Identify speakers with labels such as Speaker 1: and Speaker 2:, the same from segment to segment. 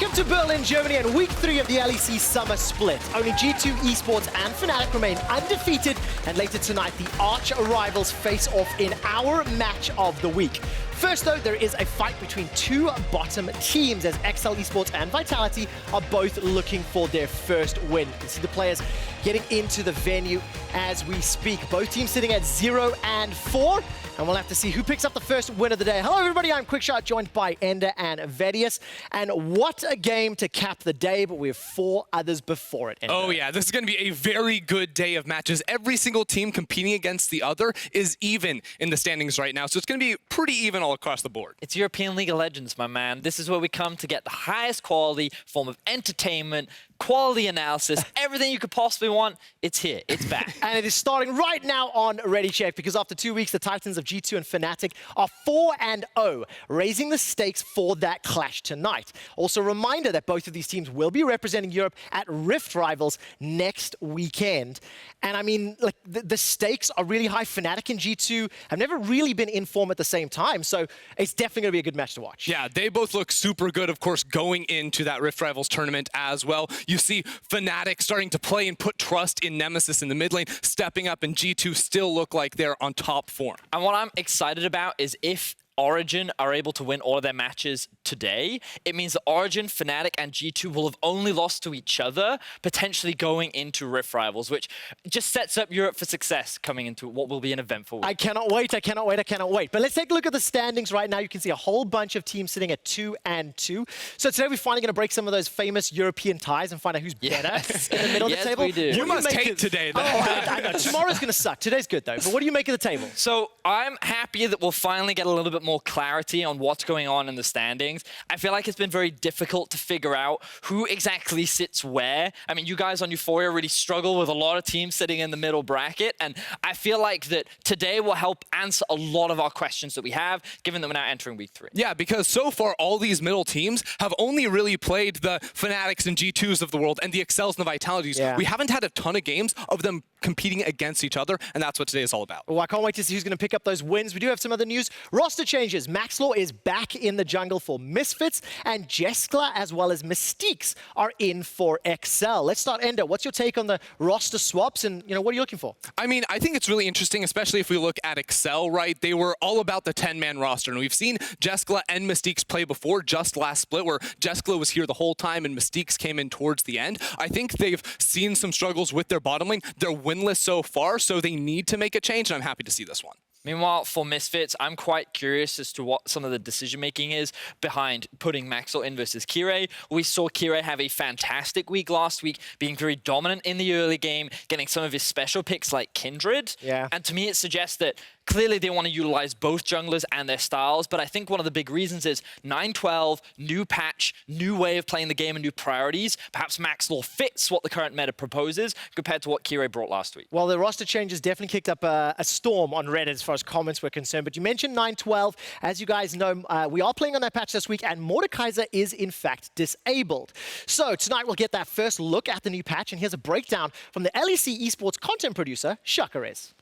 Speaker 1: Welcome to Berlin, Germany, and week 3 of the LEC summer split. Only G2, eSports, and Fnatic remain undefeated, and later tonight, the arch rivals face off in our match of the week. First, though, there is a fight between two bottom teams, as XL Esports and Vitality are both looking for their first win. You can see the players getting into the venue as we speak. Both teams sitting at 0 and 4. And we'll have to see who picks up the first win of the day. Hello, everybody. I'm Quickshot, joined by Ender and Vedius. And what a game to cap the day, but we have 4 others before it. Ender.
Speaker 2: Oh, yeah. This is going to be a very good day of matches. Every single team competing against the other is even in the standings right now. So it's going to be pretty even all across the board.
Speaker 3: It's European League of Legends, my man. This is where we come to get the highest quality form of entertainment, quality analysis, everything you could possibly want. It's here. It's back.
Speaker 1: And it is starting right now on Ready Check, because after 2 weeks, the Titans of G2 and Fnatic are 4-0, raising the stakes for that clash tonight. Also, a reminder that both of these teams will be representing Europe at Rift Rivals next weekend. And I mean, like, the stakes are really high. Fnatic and G2 have never really been in form at the same time, so it's definitely going to be a good match to watch.
Speaker 2: Yeah, they both look super good, of course, going into that Rift Rivals tournament as well. You see Fnatic starting to play and put trust in Nemesis in the mid lane, stepping up, and G2 still look like they're on top form.
Speaker 3: And what I'm excited about is if Origin are able to win all of their matches today, it means that Origin, Fnatic, and G2 will have only lost to each other, potentially going into Rift Rivals, which just sets up Europe for success coming into what will be an eventful week.
Speaker 1: I cannot wait, I cannot wait, I cannot wait. But let's take a look at the standings right now. You can see a whole bunch of teams sitting at 2 and 2. So today we're finally going to break some of those famous European ties and find out who's better in the middle of the table.
Speaker 3: We do.
Speaker 2: You must hate today, though.
Speaker 1: Oh, I know. Tomorrow's going to suck. Today's good, though. But what do you make of the table?
Speaker 3: So I'm happy that we'll finally get a little bit more clarity on what's going on in the standings. I feel like it's been very difficult to figure out who exactly sits where. I mean, you guys on Euphoria really struggle with a lot of teams sitting in the middle bracket, and I feel like that today will help answer a lot of our questions that we have, given that we're now entering week 3.
Speaker 2: Yeah, because so far, all these middle teams have only really played the Fnatics and G2s of the world and the Excels and the Vitalities.
Speaker 1: Yeah.
Speaker 2: We haven't had a ton of games of them competing against each other, and that's what today is all about.
Speaker 1: Well, I can't wait to see who's going to pick up those wins. We do have some other news. Roster changes. Maxlaw is back in the jungle for Misfits, and Jeskla as well as Mystiques are in for XL. Let's start, Ender. What's your take on the roster swaps, and what are you looking for?
Speaker 2: I mean, I think it's really interesting, especially if we look at Excel, right? They were all about the 10-man roster, and we've seen Jeskla and Mystiques play before, just last split, where Jeskla was here the whole time and Mystiques came in towards the end. I think they've seen some struggles with their bottom lane. They're winless so far, so they need to make a change, and I'm happy to see this one.
Speaker 3: Meanwhile, for Misfits, I'm quite curious as to what some of the decision-making is behind putting Maxwell in versus Kirei. We saw Kirei have a fantastic week last week, being very dominant in the early game, getting some of his special picks like Kindred.
Speaker 1: Yeah.
Speaker 3: And to me, it suggests that clearly they want to utilize both junglers and their styles, but I think one of the big reasons is 9-12, new patch, new way of playing the game, and new priorities. Perhaps Maxwell fits what the current meta proposes compared to what Kirei brought last week.
Speaker 1: Well, the roster changes definitely kicked up a storm on Reddit as far as comments were concerned, but you mentioned 9-12. As you guys know, we are playing on that patch this week, and Mordekaiser is in fact disabled. So tonight we'll get that first look at the new patch, and here's a breakdown from the LEC eSports content producer, Shakarez.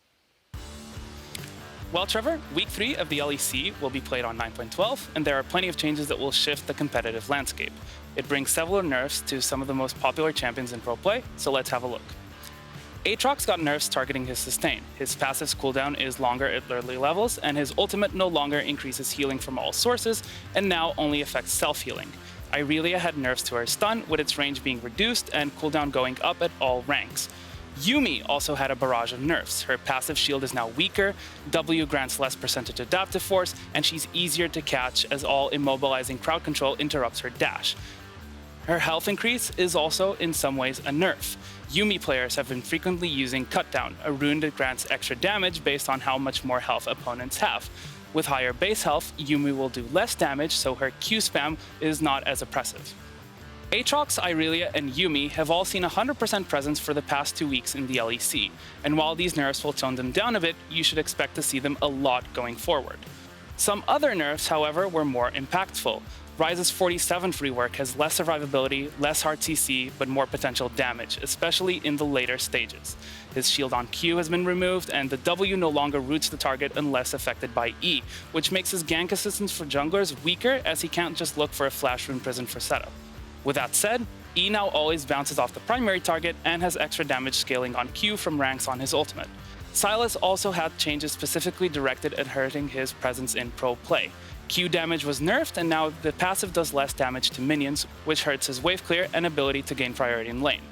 Speaker 4: Well, Trevor, week 3 of the LEC will be played on 9.12, and there are plenty of changes that will shift the competitive landscape. It brings several nerfs to some of the most popular champions in pro play, so let's have a look. Aatrox got nerfs targeting his sustain. His passive's cooldown is longer at early levels, and his ultimate no longer increases healing from all sources, and now only affects self-healing. Irelia had nerfs to her stun, with its range being reduced and cooldown going up at all ranks. Yuumi also had a barrage of nerfs. Her passive shield is now weaker, W grants less percentage adaptive force, and she's easier to catch as all immobilizing crowd control interrupts her dash. Her health increase is also in some ways a nerf. Yuumi players have been frequently using Cutdown, a rune that grants extra damage based on how much more health opponents have. With higher base health, Yuumi will do less damage, so her Q spam is not as oppressive. Aatrox, Irelia, and Yuumi have all seen 100% presence for the past 2 weeks in the LEC, and while these nerfs will tone them down a bit, you should expect to see them a lot going forward. Some other nerfs, however, were more impactful. Ryze's 47 rework has less survivability, less hard CC, but more potential damage, especially in the later stages. His shield on Q has been removed, and the W no longer roots the target unless affected by E, which makes his gank assistance for junglers weaker, as he can't just look for a flash rune prison for setup. With that said, E now always bounces off the primary target and has extra damage scaling on Q from ranks on his ultimate. Sylas also had changes specifically directed at hurting his presence in pro play. Q damage was nerfed, and now the passive does less damage to minions, which hurts his wave clear and ability to gain priority in lane.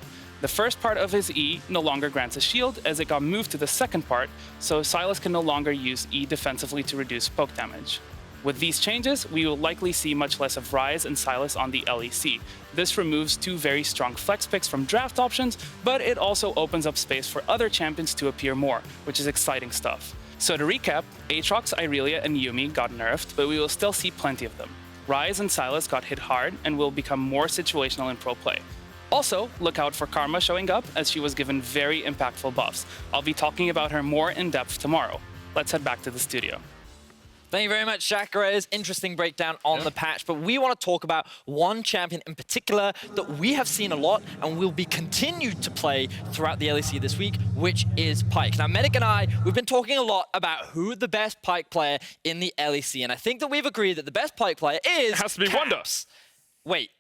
Speaker 4: The first part of his E no longer grants a shield as it got moved to the second part, so Sylas can no longer use E defensively to reduce poke damage. With these changes, we will likely see much less of Ryze and Sylas on the LEC. This removes two very strong flex picks from draft options, but it also opens up space for other champions to appear more, which is exciting stuff. So to recap, Aatrox, Irelia, and Yuumi got nerfed, but we will still see plenty of them. Ryze and Sylas got hit hard and will become more situational in pro play. Also, look out for Karma showing up, as she was given very impactful buffs. I'll be talking about her more in depth tomorrow. Let's head back to the studio.
Speaker 3: Thank you very much, Shakarez. Interesting breakdown on the patch, but we want to talk about one champion in particular that we have seen a lot and will be continued to play throughout the LEC this week, which is Pike. Now, Medic and I, we've been talking a lot about who the best Pike player in the LEC, and I think that we've agreed that the best Pike player is
Speaker 5: It has to be
Speaker 3: Caps.
Speaker 5: Wonder.
Speaker 3: Wait.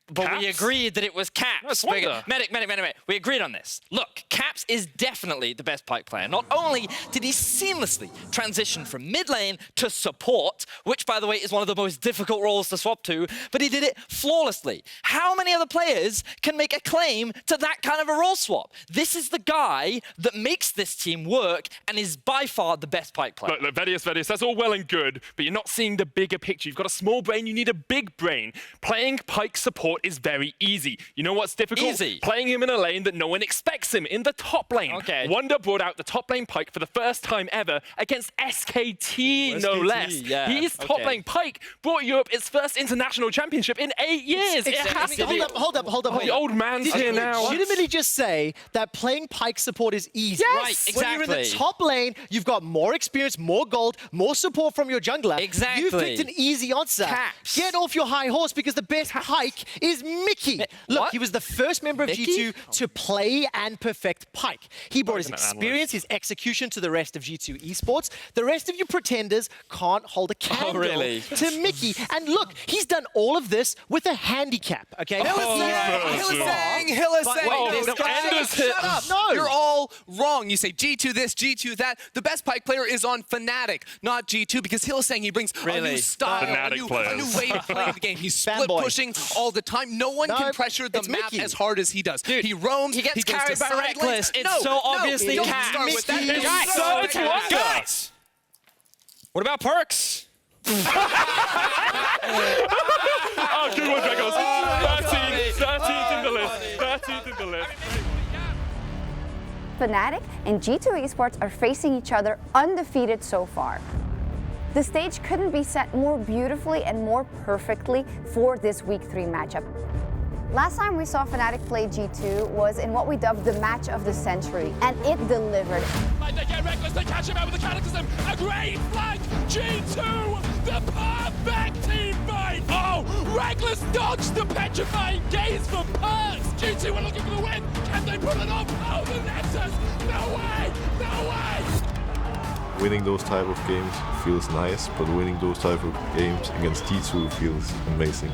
Speaker 3: But
Speaker 5: Caps?
Speaker 3: we agreed that it was Caps.
Speaker 5: That's Wonder.
Speaker 3: Medic. We agreed on this. Look, Caps is definitely the best Pike player. Not only did he seamlessly transition from mid lane to support, which, by the way, is one of the most difficult roles to swap to, but he did it flawlessly. How many other players can make a claim to that kind of a role swap? This is the guy that makes this team work and is by far the best Pike player.
Speaker 5: Look, Vedius, that's all well and good, but you're not seeing the bigger picture. You've got a small brain, you need a big brain. Playing Pike support is very easy. You know what's difficult?
Speaker 3: Easy.
Speaker 5: Playing him in a lane that no one expects him, in the top lane.
Speaker 3: Okay.
Speaker 5: Wonder brought out the top lane Pike for the first time ever against SKT, no less.
Speaker 3: yeah,
Speaker 5: His top lane Pike brought Europe its first international championship in 8 years. It has to be.
Speaker 1: Hold up.
Speaker 5: The old man's
Speaker 1: Did
Speaker 5: here
Speaker 1: you
Speaker 5: now.
Speaker 1: legitimately just say that playing Pike support is easy?
Speaker 5: Yes!
Speaker 3: Right,
Speaker 1: When you're in the
Speaker 3: exactly.
Speaker 1: top lane, you've got more experience, more gold, more support from your jungler.
Speaker 3: Exactly.
Speaker 1: You've picked an easy answer.
Speaker 3: Caps.
Speaker 1: Get off your high horse because the best Pike is Mickey. Look,
Speaker 3: what?
Speaker 1: he was the first member of
Speaker 3: Mickey?
Speaker 1: G2 to play and perfect Pike. He brought his
Speaker 5: Not even an
Speaker 1: experience, his execution to the rest of G2 eSports. The rest of you pretenders can't hold a candle
Speaker 3: really?
Speaker 1: to Mickey. And look, he's done all of this with a handicap, okay?
Speaker 2: Hillisang.
Speaker 5: Wait,
Speaker 2: This
Speaker 5: no,
Speaker 2: guy-
Speaker 5: Ender's
Speaker 2: Shut
Speaker 5: hit.
Speaker 2: up.
Speaker 1: No.
Speaker 2: You're all wrong. You say G2 this, G2 that. The best Pike player is on Fnatic, not G2, because Hillisang, he brings a
Speaker 3: Really?
Speaker 2: new style,
Speaker 5: Fnatic
Speaker 2: a new
Speaker 5: players.
Speaker 2: way to play the game. He's split
Speaker 1: Fanboy.
Speaker 2: pushing all the time. No one
Speaker 1: No,
Speaker 2: can pressure the
Speaker 1: it's
Speaker 2: map
Speaker 1: Mickey.
Speaker 2: as hard as he does. He roams,
Speaker 3: he gets
Speaker 2: goes to
Speaker 3: carried by
Speaker 2: side
Speaker 3: Reckless.
Speaker 2: lanes.
Speaker 3: It's
Speaker 2: No,
Speaker 3: so
Speaker 2: no,
Speaker 3: obviously
Speaker 2: don't
Speaker 3: Caps.
Speaker 2: start with that.
Speaker 1: Mickey.
Speaker 2: Don't
Speaker 5: It's
Speaker 2: start
Speaker 5: so
Speaker 2: with that.
Speaker 5: Wonder.
Speaker 3: Guys! What about Perks?
Speaker 5: Oh, good one, Dragos. 13th in the list. 13th in the list.
Speaker 6: Fnatic and G2 Esports are facing each other undefeated so far. The stage couldn't be set more beautifully and more perfectly for this Week 3 matchup. Last time we saw Fnatic play G2 was in what we dubbed the match of the century, and it delivered.
Speaker 7: They get Reckless, they catch him out with the cataclysm. A great flank, G2, the perfect team fight. Oh, Reckless dodged the petrifying gaze from Perks. G2 were looking for the win. Can they pull it off? Oh, the Nexus. No way, no way.
Speaker 8: Winning those type of games feels nice, but winning those type of games against G2 feels amazing.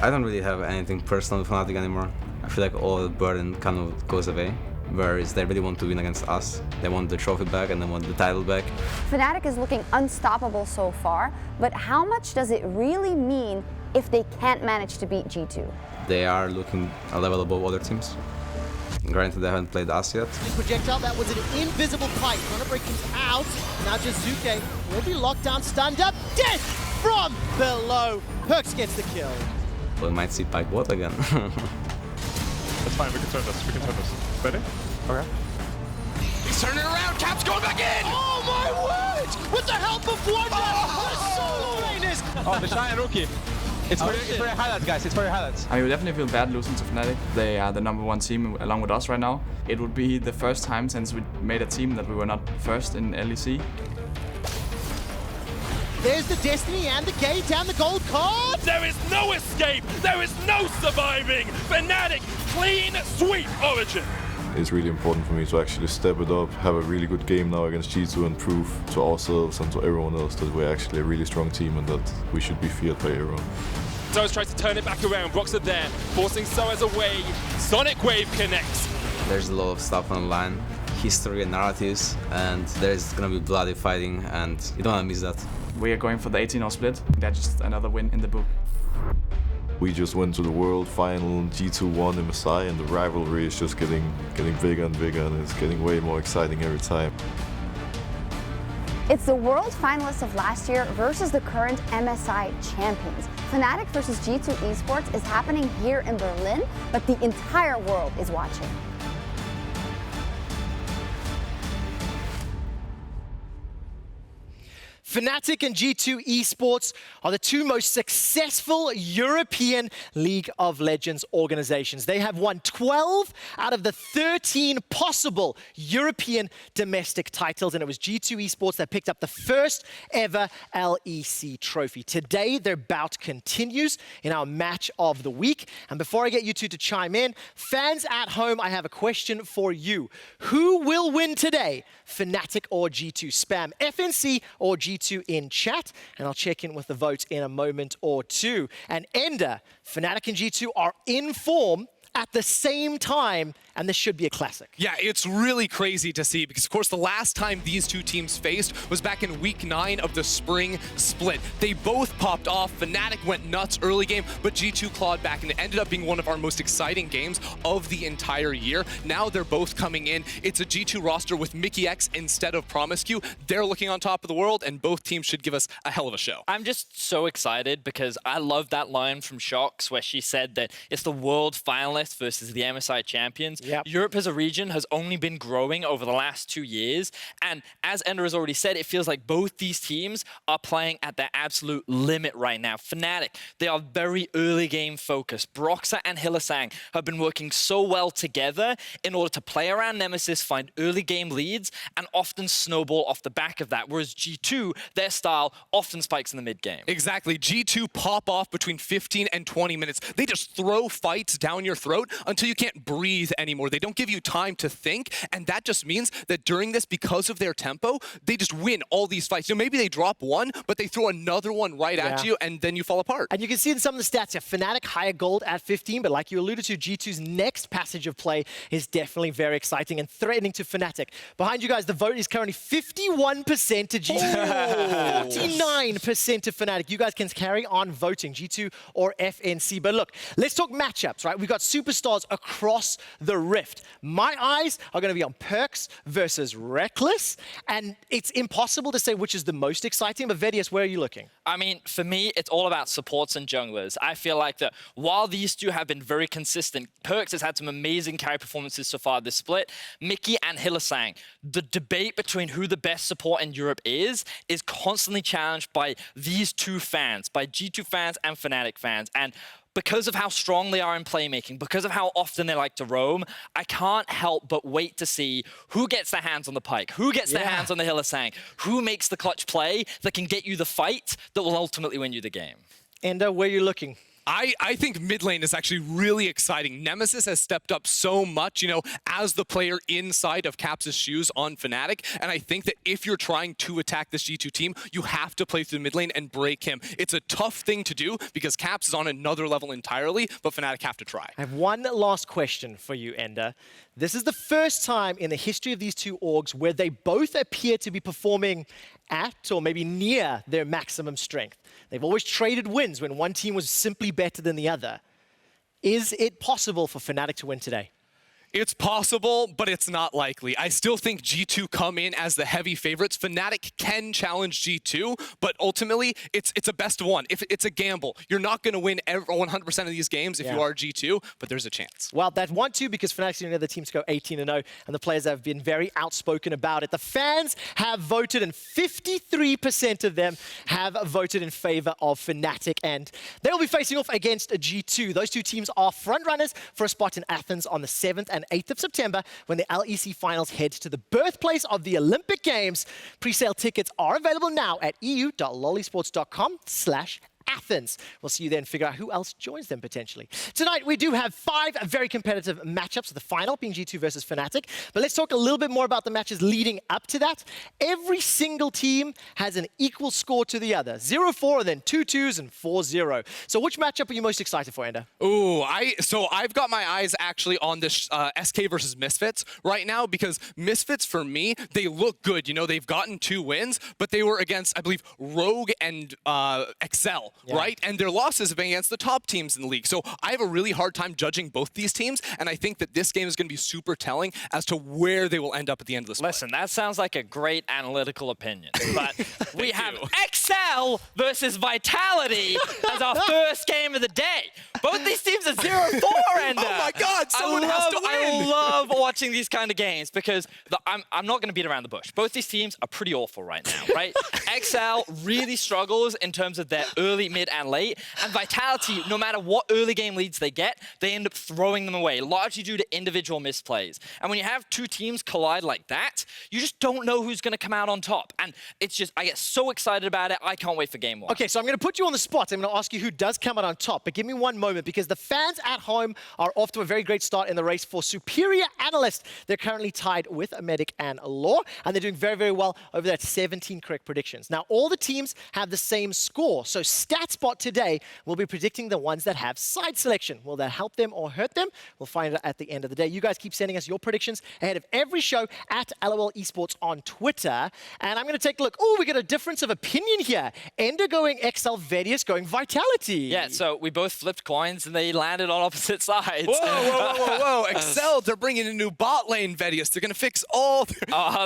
Speaker 9: I don't really have anything personal with Fnatic anymore. I feel like all the burden kind of goes away. Whereas they really want to win against us. They want the trophy back and they want the title back.
Speaker 6: Fnatic is looking unstoppable so far, but how much does it really mean if they can't manage to beat G2?
Speaker 9: They are looking a level above other teams. Granted, they haven't played us yet.
Speaker 1: Projectile, that was an invisible Pike. Trying to break him out. Now Jizuke will be locked down, stunned up, dead from below. Perks gets the kill.
Speaker 9: We might see Pike bot again.
Speaker 5: That's fine, we can turn this. Ready? Okay.
Speaker 2: He's turning around. Caps going back in.
Speaker 1: Oh my word! With the help of Wonder, the solo lane is...
Speaker 10: Oh, the Shine rookie. It's for your highlights, guys. It's for your highlights.
Speaker 11: I would definitely feel bad losing to Fnatic. They are the #1 team along with us right now. It would be the first time since we made a team that we were not first in LEC.
Speaker 1: There's the Destiny and the gate down the gold card.
Speaker 7: There is no escape. There is no surviving. Fnatic, clean sweep Origin.
Speaker 8: it's really important for me to actually step it up, have a really good game now against G2 and prove to ourselves and to everyone else that we're actually a really strong team and that we should be feared by everyone.
Speaker 7: Soaz tries to turn it back around. Brox are there, forcing Soaz away. Sonic Wave connects.
Speaker 9: There's a lot of stuff on the line, history and narratives, and there's gonna be bloody fighting, and you don't wanna miss that.
Speaker 11: We are going for the 18-0 split. That's just another win in the book.
Speaker 8: We just went to the World Final, G2 won in Masai, and the rivalry is just getting bigger and bigger, and it's getting way more exciting every time.
Speaker 6: It's the world finalists of last year versus the current MSI champions. Fnatic versus G2 eSports is happening here in Berlin, but the entire world is watching.
Speaker 1: Fnatic and G2 eSports are the two most successful European League of Legends organizations. They have won 12 out of the 13 possible European domestic titles, and it was G2 eSports that picked up the first ever LEC trophy. Today, their bout continues in our match of the week. And before I get you two to chime in, fans at home, I have a question for you. Who will win today, Fnatic or G2? Spam FNC or G2 in chat, and I'll check in with the votes in a moment or two. And Ender, Fnatic and G2 are in form at the same time, and this should be a classic.
Speaker 2: Yeah, it's really crazy to see because, of course, the last time these two teams faced was back in week 9 of the spring split. They both popped off. Fnatic went nuts early game, but G2 clawed back, and it ended up being one of our most exciting games of the entire year. Now they're both coming in. It's a G2 roster with Mickey X instead of Promiscu. They're looking on top of the world, and both teams should give us a hell of a show.
Speaker 3: I'm just so excited because I love that line from Shox where she said that it's the world finalists versus the MSI champions.
Speaker 1: Yep.
Speaker 3: Europe as a region has only been growing over the last 2 years. And as Ender has already said, it feels like both these teams are playing at their absolute limit right now. Fnatic, they are very early game focused. Broxah and Hylissang have been working so well together in order to play around Nemesis, find early game leads, and often snowball off the back of that. Whereas G2, their style often spikes in the mid game.
Speaker 2: Exactly. G2 pop off between 15 and 20 minutes. They just throw fights down your throat until you can't breathe anymore. They don't give you time to think, and that just means that during this, because of their tempo, they just win all these fights. You know, maybe they drop one, but they throw another one right at you, and then you fall apart.
Speaker 1: And you can see in some of the stats here, Fnatic higher gold at 15, but like you alluded to, G2's next passage of play is definitely very exciting and threatening to Fnatic. Behind you guys, the vote is currently 51% to G2, 49% to Fnatic. You guys can carry on voting, G2 or FNC. But look, let's talk matchups, right? We've got superstars across the rift. My eyes are going to be on Perkz versus Reckless, and it's impossible to say which is the most exciting, but Vedius, where are you looking?
Speaker 3: I mean, for me, it's all about supports and junglers. I feel like that while these two have been very consistent, Perkz has had some amazing carry performances so far this split. Mickey and Hylissang, the debate between who the best support in Europe is constantly challenged by these two fans, by G2 fans and Fnatic fans. And because of how strong they are in playmaking, because of how often they like to roam, I can't help but wait to see who gets their hands on the Pike, who gets their hands on the Hylissang, who makes the clutch play that can get you the fight that will ultimately win you the game.
Speaker 1: And where are you looking?
Speaker 2: I think mid lane is actually really exciting. Nemesis has stepped up so much, you know, as the player inside of Caps' shoes on Fnatic. And I think that if you're trying to attack this G2 team, you have to play through the mid lane and break him. It's a tough thing to do because Caps is on another level entirely, but Fnatic have to try.
Speaker 1: I have one last question for you, Ender. This is the first time in the history of these two orgs where they both appear to be performing at or maybe near their maximum strength. They've always traded wins when one team was simply better than the other. Is it possible for Fnatic to win today?
Speaker 2: It's possible, but it's not likely. I still think G2 come in as the heavy favorites. Fnatic can challenge G2, but ultimately, it's a best of one. If it's a gamble, you're not going to win 100% of these games if you are G2, but there's a chance.
Speaker 1: Well, that 1-2 because Fnatic's the only other team to go 18-0, and the players have been very outspoken about it. The fans have voted, and 53% of them have voted in favor of Fnatic, and they will be facing off against a G2. Those two teams are frontrunners for a spot in Athens on the 7th and 8th of September when the LEC finals head to the birthplace of the Olympic Games. Pre-sale tickets are available now at eu.lolesports.com/LEC. Athens. We'll see you then figure out who else joins them potentially. Tonight, we do have 5 very competitive matchups. The final being G2 versus Fnatic. But let's talk a little bit more about the matches leading up to that. Every single team has an equal score to the other. 0-4 and then 2-2s and 4-0. So which matchup are you most excited for, Ender?
Speaker 2: Ooh, so I've got my eyes actually on this SK versus Misfits right now, because Misfits, for me, they look good. You know, they've gotten 2 wins, but they were against, I believe, Rogue and Excel.
Speaker 1: Yeah.
Speaker 2: Right? And their losses have been against the top teams in the league. So I have a really hard time judging both these teams, and I think that this game is going to be super telling as to where they will end up at the end of the split.
Speaker 3: Listen, that sounds like a great analytical opinion, but we have Excel versus Vitality as our first game of the day. Both these teams are 0-4, Ender.
Speaker 2: Oh my God, someone has to win.
Speaker 3: I love watching these kind of games because I'm not going to beat around the bush. Both these teams are pretty awful right now, right? Excel really struggles in terms of their early, mid, and late. And Vitality, no matter what early game leads they get, they end up throwing them away, largely due to individual misplays. And when you have 2 teams collide like that, you just don't know who's going to come out on top. And it's just, I get so excited about it. I can't wait for game 1.
Speaker 1: Okay, so I'm going to put you on the spot. I'm going to ask you who does come out on top. But give me one moment, because the fans at home are off to a very great start in the race for Superior Analyst. They're currently tied with Medic and Laure, and they're doing very, very well over that 17 correct predictions. Now, all the teams have the same score. So StatSpot today will be predicting the ones that have side selection. Will that help them or hurt them? We'll find out at the end of the day. You guys keep sending us your predictions ahead of every show at LOL Esports on Twitter. And I'm going to take a look. Oh, we got a difference of opinion here. Ender going XL, Vedius going Vitality.
Speaker 3: Yeah, so we both flipped coins and they landed on opposite sides.
Speaker 2: Whoa, whoa, whoa, whoa, whoa. Excel, they're bringing a new bot lane, Vedius. They're going to fix all their...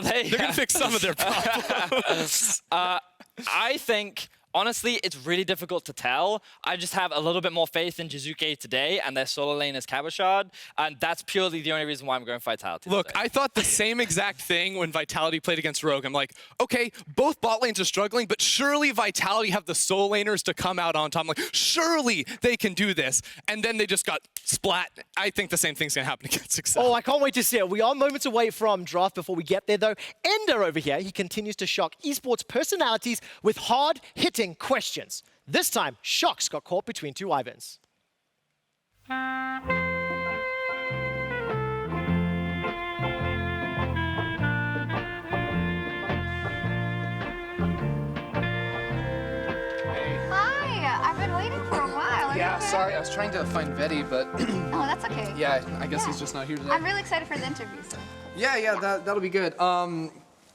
Speaker 2: They're going to fix some of their problems.
Speaker 3: I think... Honestly, it's really difficult to tell. I just have a little bit more faith in Jizuke today, and their solo lane is Kabashad, and that's purely the only reason why I'm going Vitality.
Speaker 2: Look,
Speaker 3: today.
Speaker 2: I thought the same exact thing when Vitality played against Rogue. I'm like, okay, both bot lanes are struggling, but surely Vitality have the solo laners to come out on top. I'm like, surely they can do this. And then they just got splat. I think the same thing's going to happen against Excel.
Speaker 1: Oh, I can't wait to see it. We are moments away from draft before we get there, though. Ender over here, he continues to shock esports personalities with hard-hitting questions. This time, Shox got caught between 2 Ivans.
Speaker 12: Yeah, sorry, I was trying to find Vedi, but...
Speaker 13: Oh, that's okay.
Speaker 12: Yeah, I guess he's just not here today.
Speaker 13: I'm really excited for the interview, so...
Speaker 12: Yeah, that'll be good.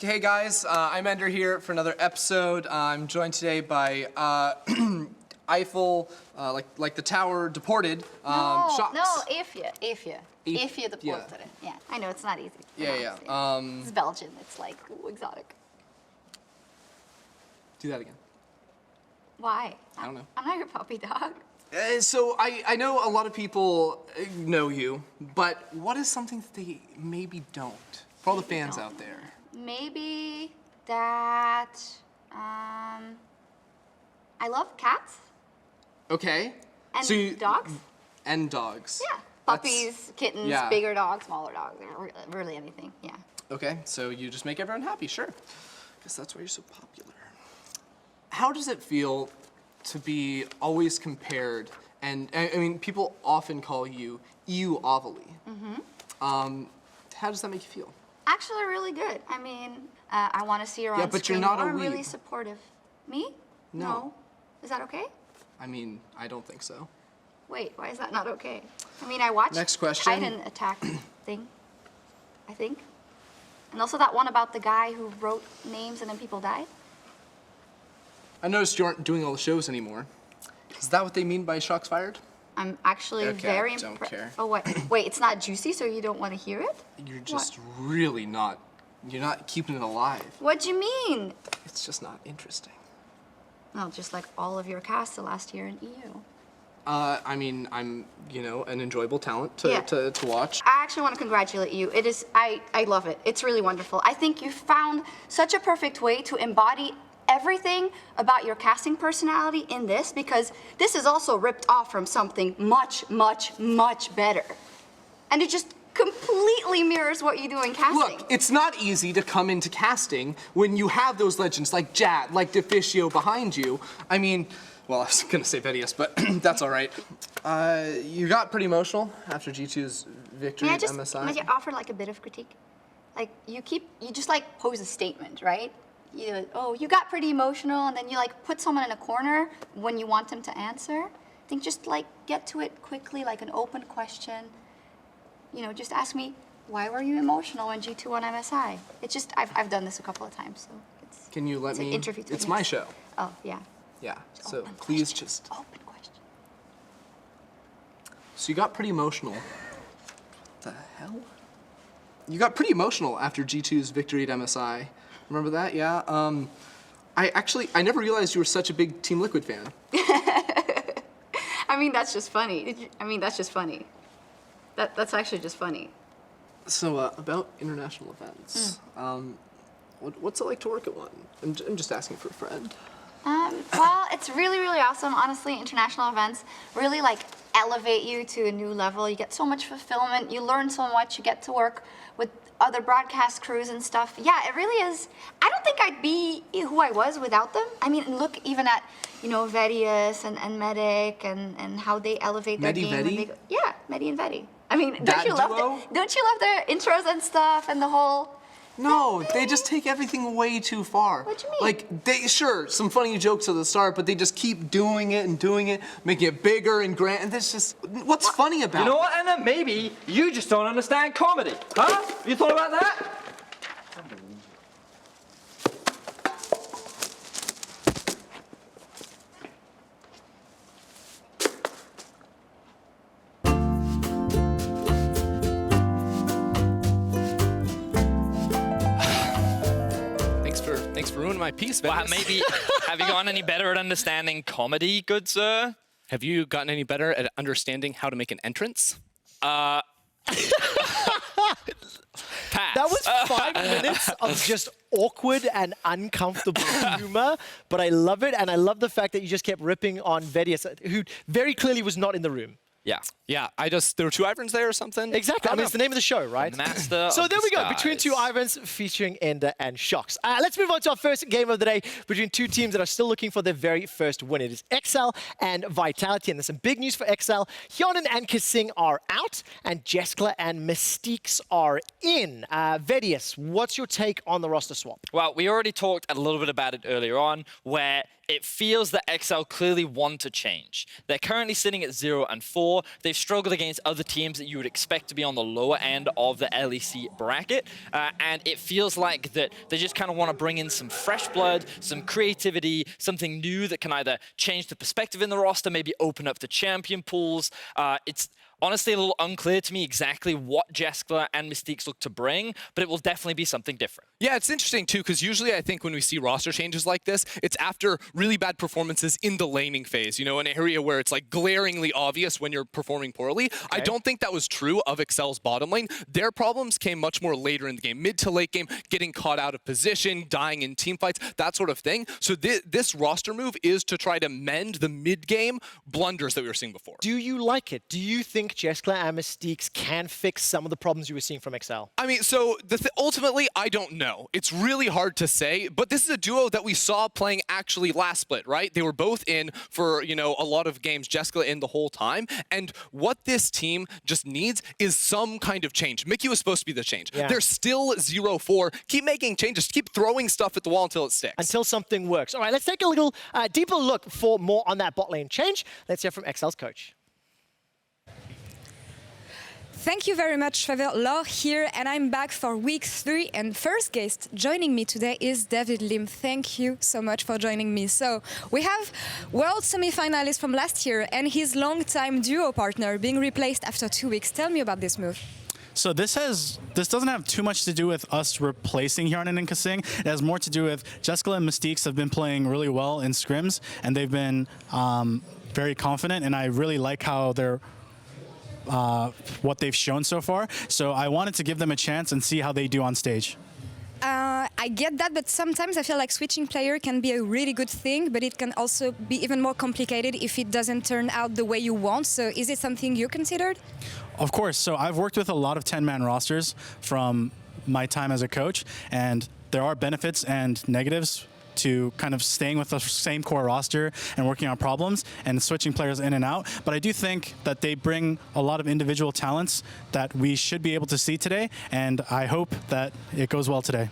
Speaker 12: Hey guys, I'm Ender here for another episode. I'm joined today by Eiffel, like the tower deported. Shox.
Speaker 13: No, Ifya deported. Yeah, I know, it's not easy.
Speaker 12: Yeah.
Speaker 13: It's Belgian, it's like exotic.
Speaker 12: Do that again.
Speaker 13: Why?
Speaker 12: I don't know.
Speaker 13: I'm not your puppy dog.
Speaker 12: So I know a lot of people know you, but what is something that they maybe don't? For all the fans out there.
Speaker 13: Maybe that, I love cats.
Speaker 12: Okay.
Speaker 13: And dogs.
Speaker 12: And dogs.
Speaker 13: Yeah. Puppies, kittens, bigger dogs, smaller dogs, really anything, yeah.
Speaker 12: Okay, so you just make everyone happy, sure. Guess that's why you're so popular. How does it feel to be always compared, and I mean, people often call you EU Ovalie. How does that make you feel?
Speaker 13: Actually, really good. I mean, I want to see her on
Speaker 12: but
Speaker 13: screen.
Speaker 12: you're not
Speaker 13: more.
Speaker 12: a weeb.
Speaker 13: Really supportive. Me?
Speaker 12: No.
Speaker 13: Is that okay?
Speaker 12: I mean, I don't think so.
Speaker 13: Wait, why is that not okay? I mean, I watched
Speaker 12: Next question.
Speaker 13: Titan attack thing, I think. And also that one about the guy who wrote names and then people died.
Speaker 12: I noticed you aren't doing all the shows anymore. Is that what they mean by Shox fired?
Speaker 13: I'm actually very impressed.
Speaker 12: Don't care.
Speaker 13: Oh, wait, it's not juicy, so you don't want to hear it?
Speaker 12: You're just really not, you're not keeping it alive.
Speaker 13: What do you mean?
Speaker 12: It's just not interesting.
Speaker 13: Well, just like all of your cast the last year in EU.
Speaker 12: I mean, I'm, an enjoyable talent to watch.
Speaker 13: I actually want to congratulate you. It is, I love it. It's really wonderful. I think you found such a perfect way to embody everything about your casting personality in this, because this is also ripped off from something much, much, much better. And it just completely mirrors what you do in casting.
Speaker 12: Look, it's not easy to come into casting when you have those legends like Jad, like Deficio behind you. I mean, well, I was going to say Vedius, but that's all right. You got pretty emotional after G2's victory at MSI.
Speaker 13: May I offer like a bit of critique? Like you just like pose a statement, right? You got pretty emotional, and then you like put someone in a corner when you want them to answer. I think just like get to it quickly, like an open question. Just ask me, why were you emotional when G2 won MSI? It's just, I've done this a couple of times, so it's.
Speaker 12: Can you let me? It's my show.
Speaker 13: Oh, yeah.
Speaker 12: Yeah, so please just.
Speaker 13: Open question.
Speaker 12: So you got pretty emotional. What the hell? You got pretty emotional after G2's victory at MSI. Remember that? Yeah. I never realized you were such a big Team Liquid fan.
Speaker 13: I mean, that's just funny. That's just funny. That's actually just funny.
Speaker 12: So about international events, what's it like to work at one? I'm just asking for a friend.
Speaker 13: Well, it's really, really awesome. Honestly, international events really like elevate you to a new level. You get so much fulfillment. You learn so much. You get to work with other broadcast crews and stuff. Yeah, it really is. I don't think I'd be who I was without them. I mean, look even at, Vedius and Medic and how they elevate their game. Yeah, Medi and Vedi. I mean, don't you love their intros and stuff and the whole...
Speaker 12: No, they just take everything way too far.
Speaker 13: What do you mean?
Speaker 12: Like, sure, some funny jokes at the start, but they just keep doing it and doing it, making it bigger and grand, and that's just, what's funny about it?
Speaker 3: You know what, Anna? Maybe you just don't understand comedy. Huh? You thought about that?
Speaker 2: Thanks for ruining my piece, Vedius.
Speaker 3: Well, maybe, have you gotten any better at understanding comedy, good sir?
Speaker 2: Have you gotten any better at understanding how to make an entrance?
Speaker 3: Pass.
Speaker 1: That was 5 minutes of just awkward and uncomfortable humor, but I love it, and I love the fact that you just kept ripping on Vedius, who very clearly was not in the room.
Speaker 3: Yeah.
Speaker 2: Yeah, there were 2 Iverns there or something?
Speaker 1: Exactly. I mean, it's the name of the show, right?
Speaker 3: Master
Speaker 1: So
Speaker 3: of
Speaker 1: there we go,
Speaker 3: disguise.
Speaker 1: between 2 Iverns featuring Ender and Shox. Let's move on to our first game of the day between 2 teams that are still looking for their very first win. It is XL and Vitality, and there's some big news for XL. Hyonin and Kasing are out, and Jeskla and Mystiques are in. Vedius, what's your take on the roster swap?
Speaker 3: Well, we already talked a little bit about it earlier on, where it feels that XL clearly want to change. They're currently sitting at 0-4. They've struggled against other teams that you would expect to be on the lower end of the LEC bracket. And it feels like that they just kind of want to bring in some fresh blood, some creativity, something new that can either change the perspective in the roster, maybe open up the champion pools. It's honestly a little unclear to me exactly what Jeskla and Mystiques look to bring, but it will definitely be something different.
Speaker 2: Yeah, it's interesting too, because usually I think when we see roster changes like this, it's after really bad performances in the laning phase, an area where it's like glaringly obvious when you're performing poorly. Okay. I don't think that was true of XL's bottom lane. Their problems came much more later in the game, mid to late game, getting caught out of position, dying in team fights, that sort of thing. So this roster move is to try to mend the mid-game blunders that we were seeing before.
Speaker 1: Do you like it? Do you think Jeskla and Mystiques can fix some of the problems you were seeing from XL?
Speaker 2: I mean, so ultimately, I don't know. It's really hard to say, but this is a duo that we saw playing actually last split, right? They were both in for, a lot of games, Jeskla in the whole time, and what this team just needs is some kind of change. Mickey was supposed to be the change. Yeah. They're still 0-4. Keep making changes. Keep throwing stuff at the wall until it sticks.
Speaker 1: Until something works. All right, let's take a little deeper look for more on that bot lane change. Let's hear from XL's coach.
Speaker 14: Thank you very much, Trevor. Laure here, and I'm back for week 3. And first guest joining me today is DLim. Thank you so much for joining me. So we have world semi-finalist from last year and his longtime duo partner being replaced after 2 weeks. Tell me about this move.
Speaker 15: So this doesn't have too much to do with us replacing Hyonin and Kasing. It has more to do with Jeskla and Mystiques have been playing really well in scrims, and they've been very confident, and I really like how they're what they've shown so far. So I wanted to give them a chance and see how they do on stage.
Speaker 14: I get that, but sometimes I feel like switching player can be a really good thing, but it can also be even more complicated if it doesn't turn out the way you want. So is it something you considered?
Speaker 15: Of course. So I've worked with a lot of 10-man rosters from my time as a coach, and there are benefits and negatives to kind of staying with the same core roster and working on problems and switching players in and out. But I do think that they bring a lot of individual talents that we should be able to see today, and I hope that it goes well today.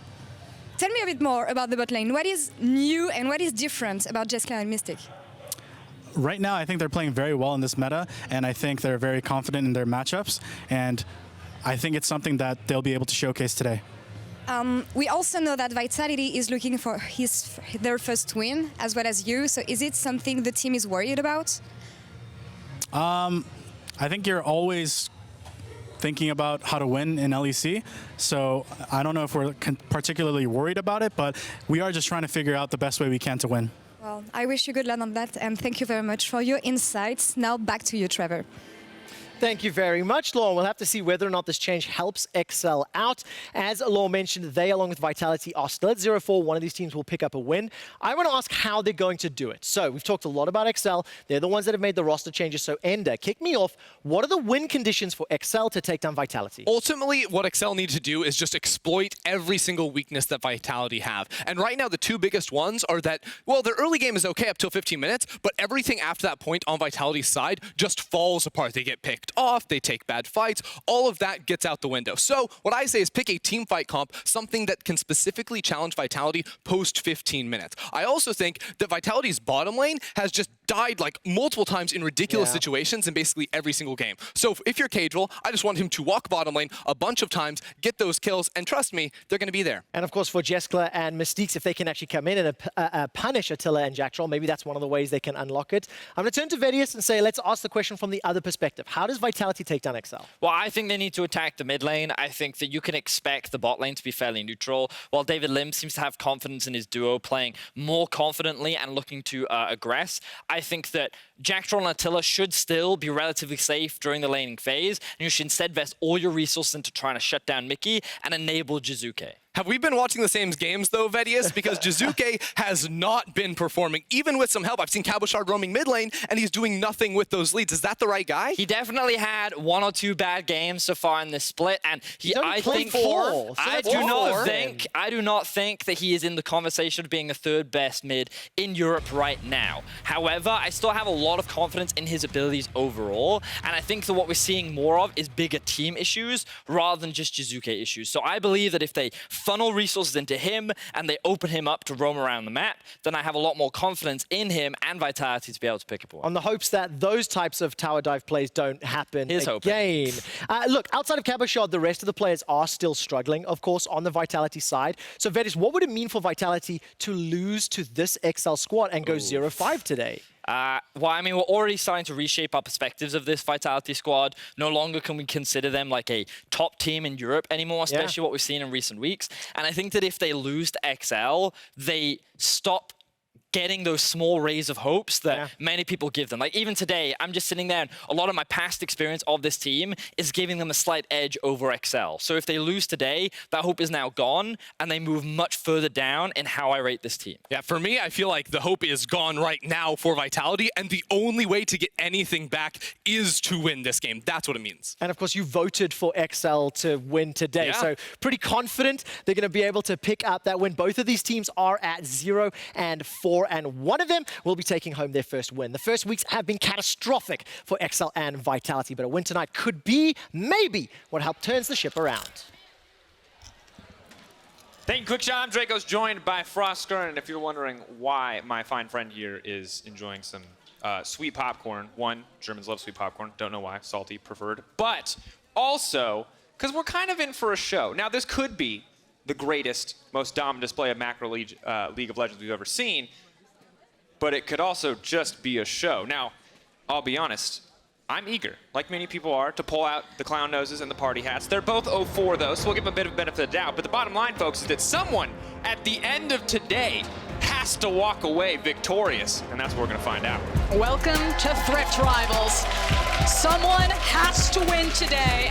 Speaker 14: Tell me a bit more about the bot lane. What is new and what is different about Jeskla and Mystic?
Speaker 15: Right now, I think they're playing very well in this meta, and I think they're very confident in their matchups, and I think it's something that they'll be able to showcase today.
Speaker 14: We also know that Vitality is looking for their first win, as well as you. So is it something the team is worried about?
Speaker 15: I think you're always thinking about how to win in LEC. So I don't know if we're particularly worried about it, but we are just trying to figure out the best way we can to win.
Speaker 14: Well, I wish you good luck on that, and thank you very much for your insights. Now back to you, Trevor.
Speaker 1: Thank you very much, Laure. We'll have to see whether or not this change helps Excel out. As Laure mentioned, they, along with Vitality, are still at 0-4. One of these teams will pick up a win. I want to ask how they're going to do it. So we've talked a lot about Excel. They're the ones that have made the roster changes. So Ender, kick me off. What are the win conditions for Excel to take down Vitality?
Speaker 2: Ultimately, what Excel need to do is just exploit every single weakness that Vitality have. And right now, the two biggest ones are that, well, their early game is okay up till 15 minutes, but everything after that point on Vitality's side just falls apart. They get picked off, they take bad fights, all of that gets out the window. So what I say is pick a team fight comp, something that can specifically challenge Vitality post 15 minutes. I also think that Vitality's bottom lane has just died like multiple times in ridiculous situations in basically every single game. So if you're Casual, I just want him to walk bottom lane a bunch of times, get those kills, and trust me, they're going to be there.
Speaker 1: And of course, for Jeskla and Mystiques, if they can actually come in and punish Attila and Jack Troll, maybe that's one of the ways they can unlock it. I'm going to turn to Vedius and say, let's ask the question from the other perspective. How does Vitality take down Excel?
Speaker 3: Well, I think they need to attack the mid lane. I think that you can expect the bot lane to be fairly neutral. While DLim seems to have confidence in his duo, playing more confidently and looking to aggress, I think that Jack Troll and Attila should still be relatively safe during the laning phase, and you should instead invest all your resources into trying to shut down Mickey and enable Jizuke.
Speaker 2: Have we been watching the same games, though, Vedius? Because Jizuke has not been performing, even with some help. I've seen Cabochard roaming mid lane, and he's doing nothing with those leads. Is that the right guy?
Speaker 3: He definitely had one or two bad games so far in this split, and I do not think that he is in the conversation of being the third best mid in Europe right now. However, I still have a lot of confidence in his abilities overall, and I think that what we're seeing more of is bigger team issues rather than just Jizuke issues. So I believe that if they funnel resources into him and they open him up to roam around the map, then I have a lot more confidence in him and Vitality to be able to pick up one.
Speaker 1: On the hopes that those types of tower dive plays don't happen again. Look, outside of Cabochard, the rest of the players are still struggling, of course, on the Vitality side. So, Vedius, what would it mean for Vitality to lose to this XL squad and go 0-5 today?
Speaker 3: Well, I mean, we're already starting to reshape our perspectives of this Vitality squad. No longer can we consider them like a top team in Europe anymore, especially what we've seen in recent weeks. And I think that if they lose to XL, they stop getting those small rays of hopes that many people give them. Like even today, I'm just sitting there and a lot of my past experience of this team is giving them a slight edge over XL. So if they lose today, that hope is now gone and they move much further down in how I rate this team.
Speaker 2: Yeah, for me, I feel like the hope is gone right now for Vitality, and the only way to get anything back is to win this game. That's what it means.
Speaker 1: And of course, you voted for XL to win today. So pretty confident they're going to be able to pick up that win. Both of these teams are at 0-4. And one of them will be taking home their first win. The first weeks have been catastrophic for XL and Vitality, but a win tonight could be, maybe, what helped turns the ship around.
Speaker 16: Thank you, Quickshot. I'm Draco's, joined by FLICKR, and if you're wondering why my fine friend here is enjoying some sweet popcorn, one, Germans love sweet popcorn, don't know why, salty, preferred, but also, because we're kind of in for a show. Now, this could be the greatest, most dominant display of macro League of Legends we've ever seen, but it could also just be a show. Now, I'll be honest, I'm eager, like many people are, to pull out the clown noses and the party hats. They're both 0-4 though, so we'll give them a bit of benefit of the doubt. But the bottom line, folks, is that someone at the end of today has to walk away victorious, and that's what we're gonna find out.
Speaker 17: Welcome to Threat Rivals. Someone has to win today.